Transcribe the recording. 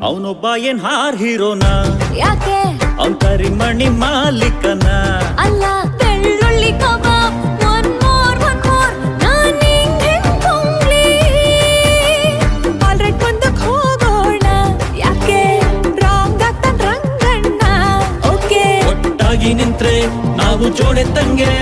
ಅವನೊಬ್ಬ ಏನ್ ಹಾರ್ ಹೀರೋನ, ಯಾಕೆ ಅವನ್ ಕರಿಮಣಿ ಮಾಲೀಕನ. ಅಲ್ಲ ಬೆಳ್ಳುಳ್ಳಿ ಕಬಾಬ್ ಒನ್ ಮೋರ್ ನಾನ್ ಹಿಂಗ್ಕೊಂಡ್ಲಿ ಆಲ್ರೆಡಿ ಮುಂದಕ್ಕೆ ಹೋಗೋಣ. ಯಾಕೆ ರಾಂಗ್ ಆಗ್ತಾನ್ ರಂಗಣ್ಣ. ಓಕೆ ಒಟ್ಟಾಗಿ ನಿಂತ್ರೆ ನಾವು ಜೋಡೆತ್ತಂಗೆ.